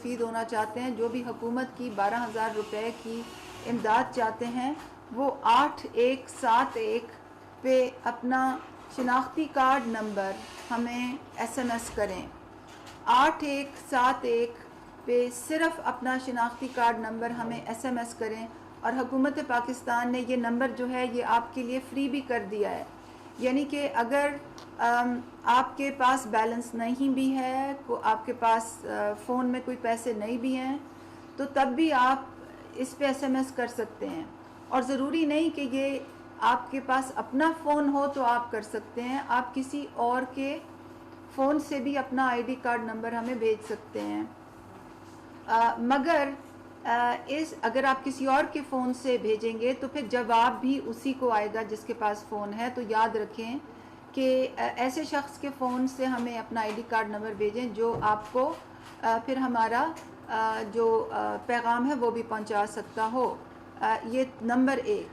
مستفید ہونا چاہتے ہیں، جو بھی حکومت کی 12,000 روپے کی امداد چاہتے ہیں، وہ 8171 پہ اپنا شناختی کارڈ نمبر ہمیں ایس ایم ایس کریں۔ 8171 پہ صرف اپنا شناختی کارڈ نمبر ہمیں ایس ایم ایس کریں، اور حکومت پاکستان نے یہ نمبر جو ہے یہ آپ کے لیے فری بھی کر دیا ہے، یعنی کہ اگر آپ کے پاس بیلنس نہیں بھی ہے، آپ کے پاس فون میں کوئی پیسے نہیں بھی ہیں، تو تب بھی آپ اس پہ ایس ایم ایس کر سکتے ہیں، اور ضروری نہیں کہ یہ آپ کے پاس اپنا فون ہو تو آپ کر سکتے ہیں، آپ کسی اور کے فون سے بھی اپنا آئی ڈی کارڈ نمبر ہمیں بھیج سکتے ہیں، مگر اگر آپ کسی اور کے فون سے بھیجیں گے تو پھر جواب بھی اسی کو آئے گا جس کے پاس فون ہے۔ تو یاد رکھیں کہ ایسے شخص کے فون سے ہمیں اپنا آئی ڈی کارڈ نمبر بھیجیں جو آپ کو پھر ہمارا جو پیغام ہے وہ بھی پہنچا سکتا ہو۔ یہ نمبر 1۔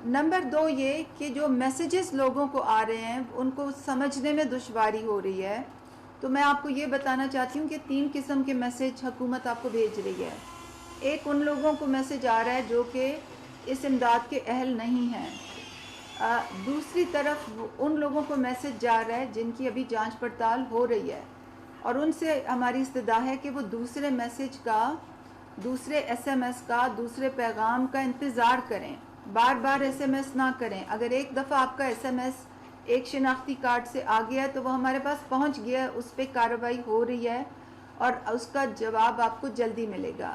نمبر 2 یہ کہ جو میسیجز لوگوں کو آ رہے ہیں ان کو سمجھنے میں دشواری ہو رہی ہے، تو میں آپ کو یہ بتانا چاہتی ہوں کہ 3 قسم کے میسیج حکومت آپ کو بھیج رہی ہے۔ ایک ان لوگوں کو میسیج آ رہا ہے جو کہ اس امداد کے اہل نہیں ہیں، دوسری طرف ان لوگوں کو میسیج جا رہا ہے جن کی ابھی جانچ پڑتال ہو رہی ہے، اور ان سے ہماری استدعا ہے کہ وہ دوسرے میسیج کا، دوسرے ایس ایم ایس کا، دوسرے پیغام کا انتظار کریں، بار بار ایس ایم ایس نہ کریں۔ اگر ایک دفعہ آپ کا ایس ایم ایس ایک شناختی کارڈ سے آ گیا ہے تو وہ ہمارے پاس پہنچ گیا ہے، اس پہ کارروائی ہو رہی ہے اور اس کا جواب آپ کو جلدی ملے گا۔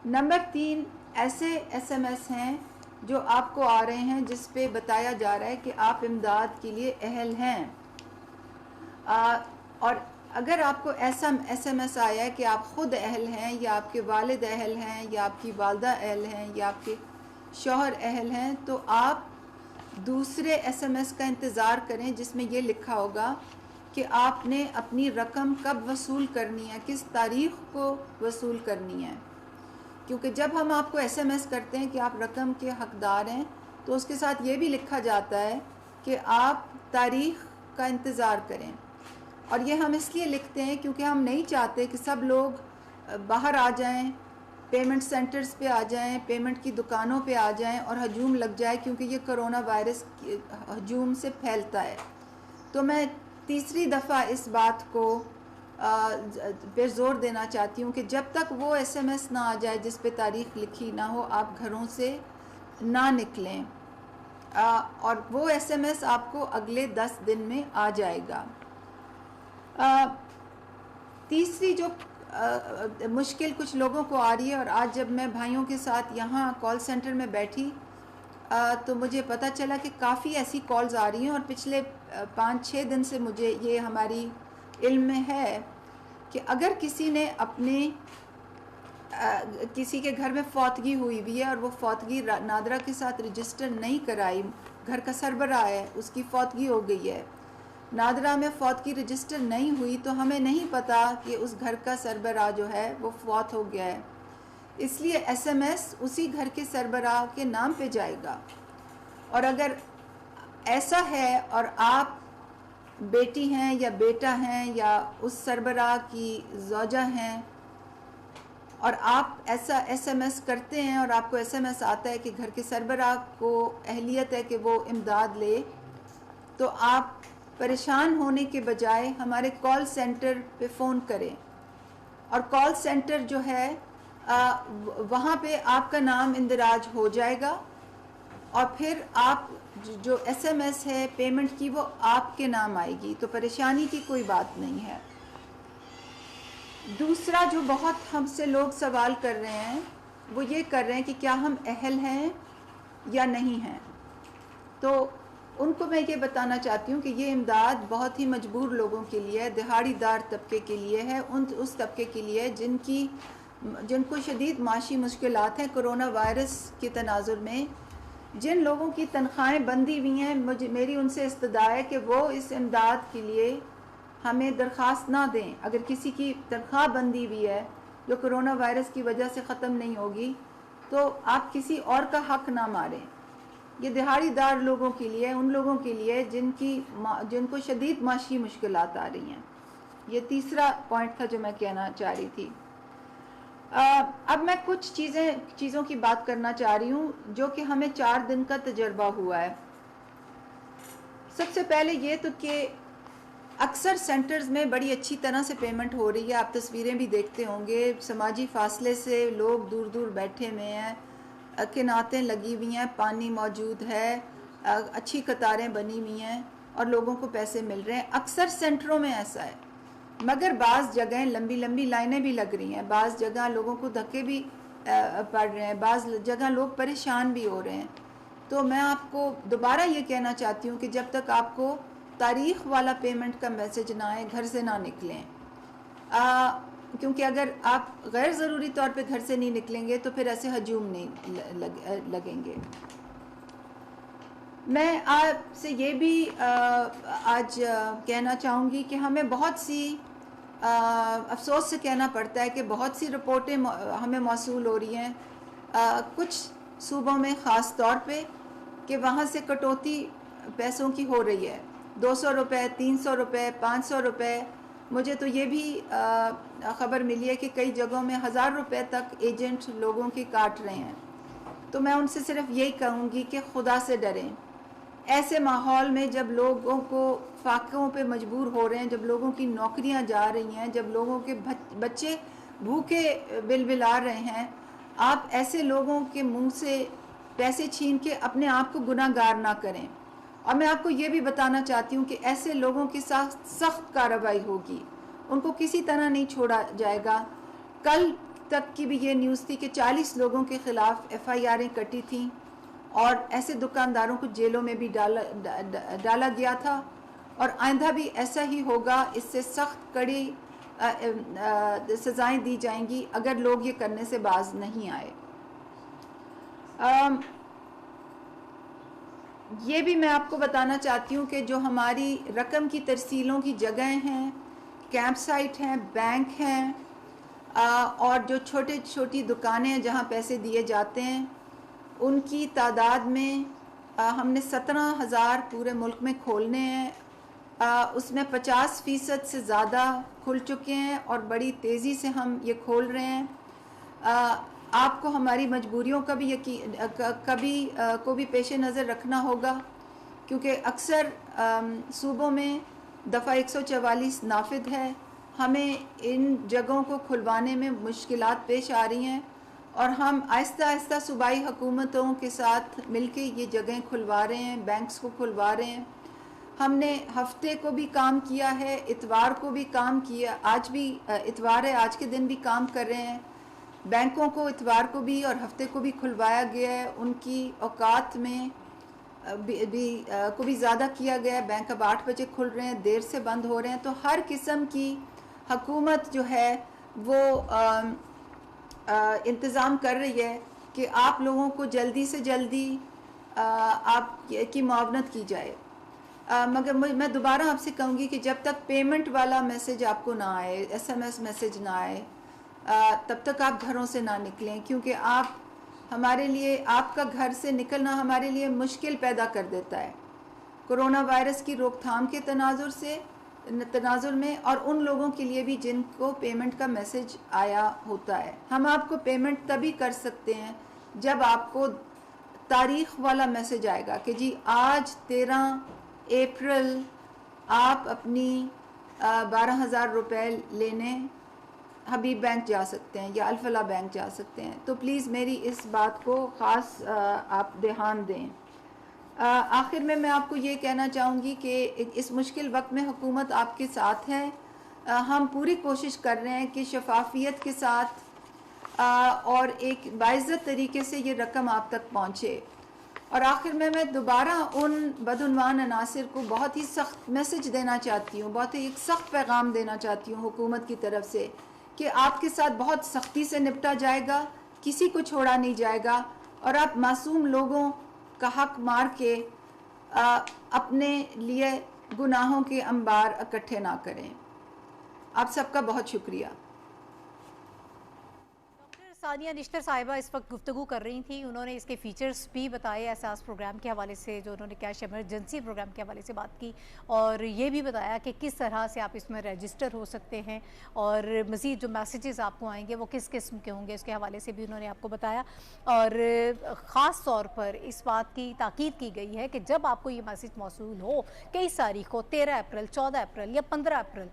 نمبر 3 ایسے ایس ایم ایس ہیں جو آپ کو آ رہے ہیں جس پہ بتایا جا رہا ہے کہ آپ امداد کے لیے اہل ہیں، اور اگر آپ کو ایسا ایس ایم ایس آیا ہے کہ آپ خود اہل ہیں، یا آپ کے والد اہل ہیں، یا آپ کی والدہ اہل ہیں، یا آپ کے شوہر اہل ہیں، تو آپ دوسرے ایس ایم ایس کا انتظار کریں جس میں یہ لکھا ہوگا کہ آپ نے اپنی رقم کب وصول کرنی ہے، کس تاریخ کو وصول کرنی ہے، کیونکہ جب ہم آپ کو ایس ایم ایس کرتے ہیں کہ آپ رقم کے حقدار ہیں تو اس کے ساتھ یہ بھی لکھا جاتا ہے کہ آپ تاریخ کا انتظار کریں، اور یہ ہم اس لیے لکھتے ہیں کیونکہ ہم نہیں چاہتے کہ سب لوگ باہر آ جائیں، پیمنٹ سینٹرز پہ آ جائیں، پیمنٹ کی دکانوں پہ آ جائیں اور ہجوم لگ جائے، کیونکہ یہ کرونا وائرس ہجوم سے پھیلتا ہے۔ تو میں تیسری دفعہ اس بات کو پہ زور دینا چاہتی ہوں کہ جب تک وہ ایس ایم ایس نہ آ جائے جس پہ تاریخ لکھی نہ ہو، آپ گھروں سے نہ نکلیں، اور وہ ایس ایم ایس آپ کو اگلے 10 دن میں آ جائے گا۔ تیسری جو مشکل کچھ لوگوں کو آ رہی ہے، اور آج جب میں بھائیوں کے ساتھ یہاں کال سینٹر میں بیٹھی تو مجھے پتہ چلا کہ کافی ایسی کالز آ رہی ہیں، اور پچھلے 5-6 دن سے مجھے یہ ہماری علم میں ہے کہ اگر کسی نے اپنے کسی کے گھر میں فوتگی ہوئی بھی ہے اور وہ فوتگی نادرہ کے ساتھ رجسٹر نہیں کرائی، گھر کا سربراہ ہے، اس کی فوتگی ہو گئی ہے، نادرہ میں فوتگی رجسٹر نہیں ہوئی، تو ہمیں نہیں پتا کہ اس گھر کا سربراہ جو ہے وہ فوت ہو گیا ہے، اس لیے ایس ایم ایس اسی گھر کے سربراہ کے نام پہ جائے گا، اور اگر ایسا ہے اور آپ بیٹی ہیں یا بیٹا ہیں یا اس سربراہ کی زوجہ ہیں اور آپ ایسا ایس ایم ایس کرتے ہیں اور آپ کو ایس ایم ایس آتا ہے کہ گھر کے سربراہ کو اہلیت ہے کہ وہ امداد لے، تو آپ پریشان ہونے کے بجائے ہمارے کال سینٹر پہ فون کریں، اور کال سینٹر جو ہے وہاں پہ آپ کا نام اندراج ہو جائے گا، اور پھر آپ جو ایس ایم ایس ہے پیمنٹ کی وہ آپ کے نام آئے گی، تو پریشانی کی کوئی بات نہیں ہے۔ دوسرا جو بہت ہم سے لوگ سوال کر رہے ہیں وہ یہ کر رہے ہیں کہ کیا ہم اہل ہیں یا نہیں ہیں، تو ان کو میں یہ بتانا چاہتی ہوں کہ یہ امداد بہت ہی مجبور لوگوں کے لیے، دہاڑی دار طبقے کے لیے ہے، اس طبقے کے لیے جن کو شدید معاشی مشکلات ہیں کرونا وائرس کے تناظر میں، جن لوگوں کی تنخواہیں بندی ہوئی ہیں، میری ان سے استدعا ہے کہ وہ اس امداد کے لیے ہمیں درخواست نہ دیں۔ اگر کسی کی تنخواہ بندی ہوئی ہے جو کرونا وائرس کی وجہ سے ختم نہیں ہوگی تو آپ کسی اور کا حق نہ ماریں۔ یہ دہاڑی دار لوگوں کے لیے، ان لوگوں کے لیے جن کو شدید معاشی مشکلات آ رہی ہیں۔ یہ تیسرا پوائنٹ تھا جو میں کہنا چاہ رہی تھی. اب میں کچھ چیزوں کی بات کرنا چاہ رہی ہوں جو کہ ہمیں 4 دن کا تجربہ ہوا ہے. سب سے پہلے یہ تو کہ اکثر سینٹرز میں بڑی اچھی طرح سے پیمنٹ ہو رہی ہے. آپ تصویریں بھی دیکھتے ہوں گے, سماجی فاصلے سے لوگ دور دور بیٹھے ہوئے ہیں, کناتیں لگی ہوئی ہیں, پانی موجود ہے, اچھی قطاریں بنی ہوئی ہیں اور لوگوں کو پیسے مل رہے ہیں. اکثر سینٹروں میں ایسا ہے, مگر بعض جگہیں لمبی لمبی لائنیں بھی لگ رہی ہیں, بعض جگہ لوگوں کو دھکے بھی پڑ رہے ہیں, بعض جگہ لوگ پریشان بھی ہو رہے ہیں. تو میں آپ کو دوبارہ یہ کہنا چاہتی ہوں کہ جب تک آپ کو تاریخ والا پیمنٹ کا میسج نہ آئے گھر سے نہ نکلیں, کیونکہ اگر آپ غیر ضروری طور پہ گھر سے نہیں نکلیں گے تو پھر ایسے ہجوم نہیں لگیں گے. میں آپ سے یہ بھی آج کہنا چاہوں گی کہ ہمیں بہت سی افسوس سے کہنا پڑتا ہے کہ بہت سی رپورٹیں ہمیں موصول ہو رہی ہیں کچھ صوبوں میں خاص طور پہ کہ وہاں سے کٹوتی پیسوں کی ہو رہی ہے. 200 روپے, 300 روپے, 500 روپے. مجھے تو یہ بھی خبر ملی ہے کہ کئی جگہوں میں 1000 روپے تک ایجنٹ لوگوں کی کاٹ رہے ہیں. تو میں ان سے صرف یہی کہوں گی کہ خدا سے ڈریں. ایسے ماحول میں جب لوگوں کو فاقوں پہ مجبور ہو رہے ہیں, جب لوگوں کی نوکریاں جا رہی ہیں, جب لوگوں کے بچے بھوکے بلبلا رہے ہیں, آپ ایسے لوگوں کے منہ سے پیسے چھین کے اپنے آپ کو گناہ گار نہ کریں. اور میں آپ کو یہ بھی بتانا چاہتی ہوں کہ ایسے لوگوں کی سخت کارروائی ہوگی, ان کو کسی طرح نہیں چھوڑا جائے گا. کل تک کی بھی یہ نیوز تھی کہ 40 لوگوں کے خلاف FIRیں کٹی تھیں اور ایسے دکانداروں کو جیلوں میں بھی ڈالا گیا تھا, اور آئندہ بھی ایسا ہی ہوگا. اس سے سخت کڑی سزائیں دی جائیں گی اگر لوگ یہ کرنے سے باز نہیں آئے. یہ بھی میں آپ کو بتانا چاہتی ہوں کہ جو ہماری رقم کی ترسیلوں کی جگہیں ہیں, کیمپ سائٹ ہیں, بینک ہیں, اور جو چھوٹی دکانیں ہیں جہاں پیسے دیے جاتے ہیں, ان کی تعداد میں ہم نے 17,000 پورے ملک میں کھولنے ہیں. اس میں 50% سے زیادہ کھل چکے ہیں اور بڑی تیزی سے ہم یہ کھول رہے ہیں. آپ کو ہماری مجبوریوں کا بھی کو بھی پیش نظر رکھنا ہوگا, کیونکہ اکثر صوبوں میں دفعہ 144 نافذ ہے. ہمیں ان جگہوں کو کھلوانے میں مشکلات پیش آ رہی ہیں اور ہم آہستہ آہستہ صوبائی حکومتوں کے ساتھ مل کے یہ جگہیں کھلوا رہے ہیں, بینکس کو کھلوا رہے ہیں. ہم نے ہفتے کو بھی کام کیا ہے, اتوار کو بھی کام کیا, آج بھی اتوار ہے, آج کے دن بھی کام کر رہے ہیں. بینکوں کو اتوار کو بھی اور ہفتے کو بھی کھلوایا گیا ہے, ان کی اوقات میں کو بھی زیادہ کیا گیا ہے. بینک اب 8 بجے کھل رہے ہیں, دیر سے بند ہو رہے ہیں. تو ہر قسم کی حکومت جو ہے وہ انتظام کر رہی ہے کہ آپ لوگوں کو جلدی سے جلدی آپ کی معاونت کی جائے. مگر میں دوبارہ آپ سے کہوں گی کہ جب تک پیمنٹ والا میسج آپ کو نہ آئے, SMS میسج نہ آئے, تب تک آپ گھروں سے نہ نکلیں, کیونکہ ہمارے لیے آپ کا گھر سے نکلنا ہمارے لیے مشکل پیدا کر دیتا ہے کرونا وائرس کی روک تھام کے تناظر میں, اور ان لوگوں کے لیے بھی جن کو پیمنٹ کا میسج آیا ہوتا ہے. ہم آپ کو پیمنٹ تبھی کر سکتے ہیں جب آپ کو تاریخ والا میسج آئے گا کہ جی آج 13 اپریل آپ اپنی 12,000 روپے لینے حبیب بینک جا سکتے ہیں یا الفلاح بینک جا سکتے ہیں. تو پلیز میری اس بات کو خاص آپ دھیان دیں. آخر میں آپ کو یہ کہنا چاہوں گی کہ اس مشکل وقت میں حکومت آپ کے ساتھ ہے. ہم پوری کوشش کر رہے ہیں کہ شفافیت کے ساتھ اور ایک باعزت طریقے سے یہ رقم آپ تک پہنچے. اور آخر میں دوبارہ ان بدعنوان عناصر کو بہت ہی سخت میسج دینا چاہتی ہوں, بہت ہی ایک سخت پیغام دینا چاہتی ہوں حکومت کی طرف سے کہ آپ کے ساتھ بہت سختی سے نپٹا جائے گا, کسی کو چھوڑا نہیں جائے گا, اور آپ معصوم لوگوں کا حق مار کے اپنے لیے گناہوں کے انبار اکٹھے نہ کریں. آپ سب کا بہت شکریہ. ثانیہ نشتر صاحبہ اس وقت گفتگو کر رہی تھیں، انہوں نے اس کے فیچرز بھی بتائے احساس پروگرام کے حوالے سے، جو انہوں نے کیش ایمرجنسی پروگرام کے حوالے سے بات کی، اور یہ بھی بتایا کہ کس طرح سے آپ اس میں رجسٹر ہو سکتے ہیں اور مزید جو میسیجز آپ کو آئیں گے وہ کس قسم کے ہوں گے، اس کے حوالے سے بھی انہوں نے آپ کو بتایا. اور خاص طور پر اس بات کی تاکید کی گئی ہے کہ جب آپ کو یہ میسیج موصول ہو 23 تاریخ کو، 13 اپریل، 14 اپریل یا 15 اپریل،